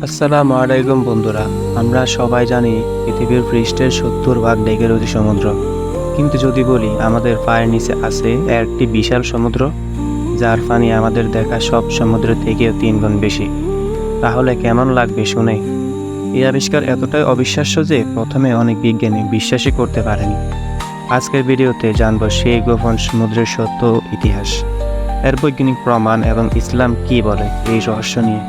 আসসালামু আলাইকুম বন্ধুরা। আমরা সবাই জানি পৃথিবীর পৃষ্ঠের 70 ভাগ ঢেকে রয়েছে সমুদ্র। কিন্তু যদি বলি আমাদের পায়ের নিচে আছে একটি বিশাল সমুদ্র, যার পানি আমাদের দেখা সব সমুদ্রের থেকেও 3 গুণ বেশি, তাহলে কেমন লাগবে শুনে? এই আবিষ্কার এতটাই অবিশ্বাস্য যে প্রথমে অনেক বিজ্ঞানী বিশ্বাসই করতে পারেনি। আজকের ভিডিওতে জানবো সেই গোপন সমুদ্রের সত্য ইতিহাস, এর বৈজ্ঞানিক প্রমাণ এবং ইসলাম কি বলে এই রহস্য নিয়ে।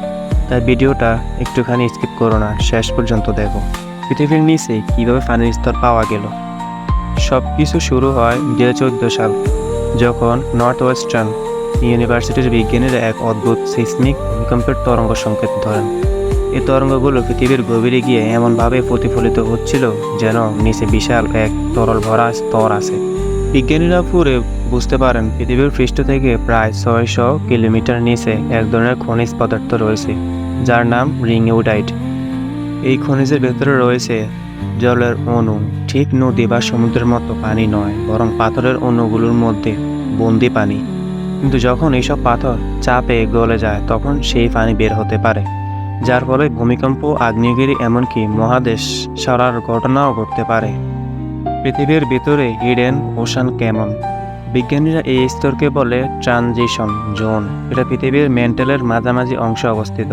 তাই ভিডিওটা একটুখানি স্কিপ করো না, শেষ পর্যন্ত দেখো। পৃথিবীর নিচে কীভাবে পানির স্তর পাওয়া গেল। সব কিছু শুরু হয় 2014 সাল, যখন নর্থ ওয়েস্টার্ন ইউনিভার্সিটির বিজ্ঞানীরা এক অদ্ভুত সিসমিক ভূমিকম্পের তরঙ্গ সংকেত ধরেন। এই তরঙ্গগুলো পৃথিবীর গভীরে গিয়ে এমনভাবে প্রতিফলিত হচ্ছিল যেন নিচে বিশাল এক তরল ভরা স্তর আছে। বিজ্ঞানীরা পুরে বুঝতে পারেন পৃথিবীর পৃষ্ঠ থেকে প্রায় 600 কিলোমিটার নিচে এক ধরনের খনিজ পদার্থ রয়েছে, যার নাম রিংউডাইট। এই খনিজের ভেতরে রয়েছে জলের অণু, ঠিক নদী বা সমুদ্রের মতো পানি নয়, বরং পাথরের অণুগুলোর মধ্যে বন্দি পানি। কিন্তু যখন এইসব পাথর চাপে গলে যায় তখন সেই পানি বের হতে পারে, যার ফলে ভূমিকম্প, আগ্নেয়গিরি, এমনকি মহাদেশ সরার ঘটনাও ঘটতে পারে। পৃথিবীর ভিতরে হিডেন ওশান কেমন? বিজ্ঞানীরা এই স্তরকে বলে ট্রানজিশন জোন। এটা পৃথিবীর ম্যান্টেলের মাঝামাঝি অংশে অবস্থিত।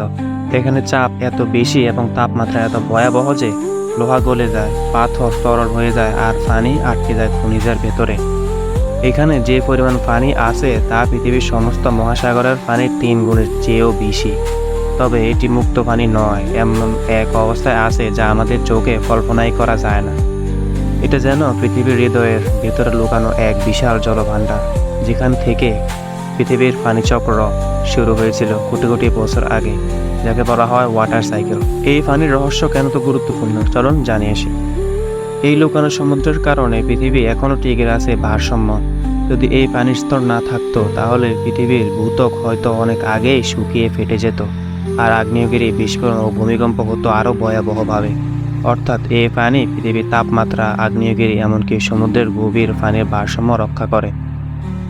এখানে চাপ এত বেশি এবং তাপমাত্রা এত ভয়াবহ যে লোহা গলে যায়, পাথর তরল হয়ে যায় আর পানি আটকে যায় খনিজের ভেতরে। এখানে যে পরিমাণ পানি আছে তা পৃথিবীর সমস্ত মহাসাগরের পানির 3 গুণের চেয়েও বেশি। তবে এটি মুক্ত পানি নয়, এমন এক অবস্থায় আছে যা আমাদের চোখে কল্পনাই করা যায় না। এটা যেন পৃথিবীর হৃদয়ের ভেতরে লুকানো এক বিশাল জলভাণ্ডার, যেখান থেকে পৃথিবীর পানিচক্র শুরু হয়েছিল কোটি কোটি বছর আগে, যাকে বলা হয় ওয়াটার সাইকেল। এই পানির রহস্য কেন তো গুরুত্বপূর্ণ, চলুন জানিয়ে আসি। এই লুকানো সমুদ্রের কারণে পৃথিবী এখনও টিকে আছে ভারসাম্য। যদি এই পানির স্তর না থাকতো তাহলে পৃথিবীর ভূত্বক হয়তো অনেক আগেই শুকিয়ে ফেটে যেত, আর আগ্নেয়গিরি, বিস্ফোরণ ও ভূমিকম্প হতো আরও ভয়াবহভাবে। অর্থাৎ এই পানি পৃথিবীর তাপমাত্রা, আগ্নেয়গিরি, এমনকি সমুদ্রের গভীর পানির ভারসাম্য রক্ষা করে।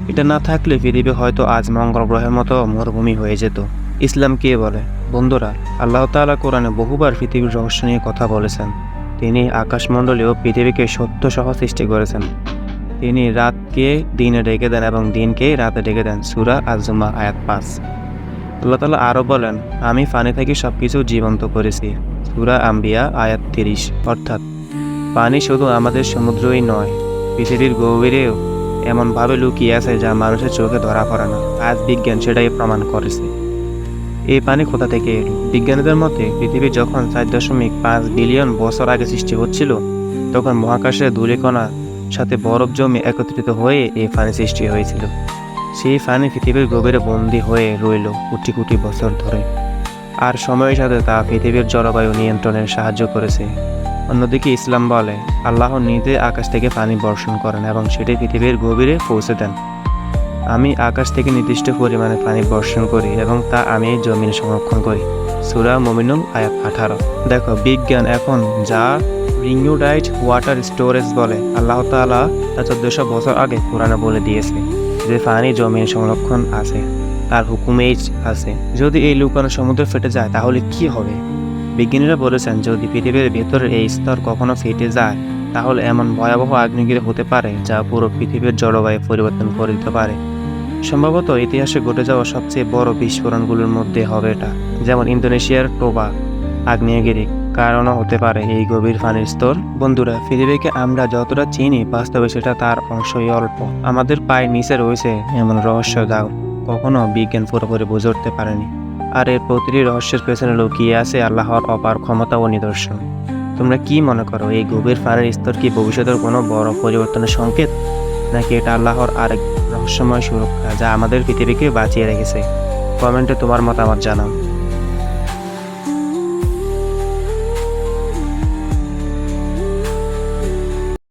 এটা না থাকলে পৃথিবী হয়তো আজ মঙ্গল গ্রহের মতো মরুভূমি হয়ে যেত। ইসলাম কে বলে? বন্ধুরা, আল্লাহ তাআলা কোরআনে বহুবার পৃথিবীর রহস্য নিয়ে কথা বলেছেন। তিনি আকাশমণ্ডলী ও পৃথিবীকে সত্য সহ সৃষ্টি করেছেন। তিনি রাতকে দিনে রেখে দেন এবং দিনকে রাতে রেখে দেন। সূরা আজ-জুমা আয়াত 5। আল্লাহ তাআলা আরও বলেন, আমি পানি থেকে সবকিছু জীবন্ত করেছি। সূরা আম্বিয়া আয়াত 30। অর্থাৎ পানি শুধু আমাদের সমুদ্রই নয়, পৃথিবীর গভীরেও এমনভাবে লুকিয়ে আছে যা মানুষের চোখে ধরা পড়ে না। আজ বিজ্ঞান সেটাই প্রমাণ করেছে। এই পানি কোথা থেকে এলো? বিজ্ঞানীদের মতে পৃথিবী যখন 4.5 বিলিয়ন বছর আগে সৃষ্টি হচ্ছিল, তখন মহাকাশের ধূলিকণার সাথে বরফ জমে একত্রিত হয়ে এই পানি সৃষ্টি হয়েছিল। সেই পানি পৃথিবীর গভীরে বন্দী হয়ে রইল কোটি কোটি বছর ধরে, আর সময়ের সাথে তা পৃথিবীর জলবায়ু নিয়ন্ত্রণে সাহায্য করেছে। অন্যদিকে ইসলাম বলে, আল্লাহ নিজে আকাশ থেকে পানি বর্ষণ করেন এবং সেটি পৃথিবীর গভীরে পৌঁছে দেন। আমি আকাশ থেকে নির্দিষ্ট পরিমাণে পানি বর্ষণ করি এবং তা আমি জমিনে সংরক্ষণ করি। সূরা মুমিনুন আয়াত 18। দেখো, বিজ্ঞান এখন যা রিংউডাইট ওয়াটার স্টোরেজ বলে, আল্লাহ তাআলা তা 1400 বছর আগে কোরআনে বলে দিয়েছে যে পানি জমিনে সংরক্ষণ আছে, তার হুকুমেই আছে। যদি এই লুকানো সমুদ্র ফেটে যায় তাহলে কি হবে? বিজ্ঞানীরা বলেছেন, যদি পৃথিবীর ভেতরের এই স্তর কখনো ফেটে যায় তাহলে এমন ভয়াবহ আগ্নেয়গিরি হতে পারে যা পুরো পৃথিবীর জলবায়ু পরিবর্তন করে দিতে পারে। সম্ভবত ইতিহাসে ঘটে যাওয়া সবচেয়ে বড় বিস্ফোরণগুলোর মধ্যে হবে এটা। যেমন ইন্দোনেশিয়ার টোবা আগ্নেয়গিরি কারণও হতে পারে এই গভীর পানির স্তর। বন্ধুরা, পৃথিবীকে আমরা যতটা চিনি বাস্তবে সেটা তার অংশই অল্প। আমাদের পায়ের নিচে রয়েছে এমন রহস্য যা কখনো বিজ্ঞান পুরোপুরি বুঝে উঠতে পারেনি। আর এর প্রতিটি রহস্যের পেছনে লুকিয়ে আছে আল্লাহর অপার ক্ষমতা ও নিদর্শন। তোমরা কি মনে করো, এই গভীর পানির স্তর কি ভবিষ্যতের কোনো বড় পরিবর্তনের সংকেত, নাকি এটা আল্লাহর আরেক রহস্যময় সুরক্ষা যা আমাদের পৃথিবীকে বাঁচিয়ে রেখেছে? কমেন্টে তোমার মতামত জানাও।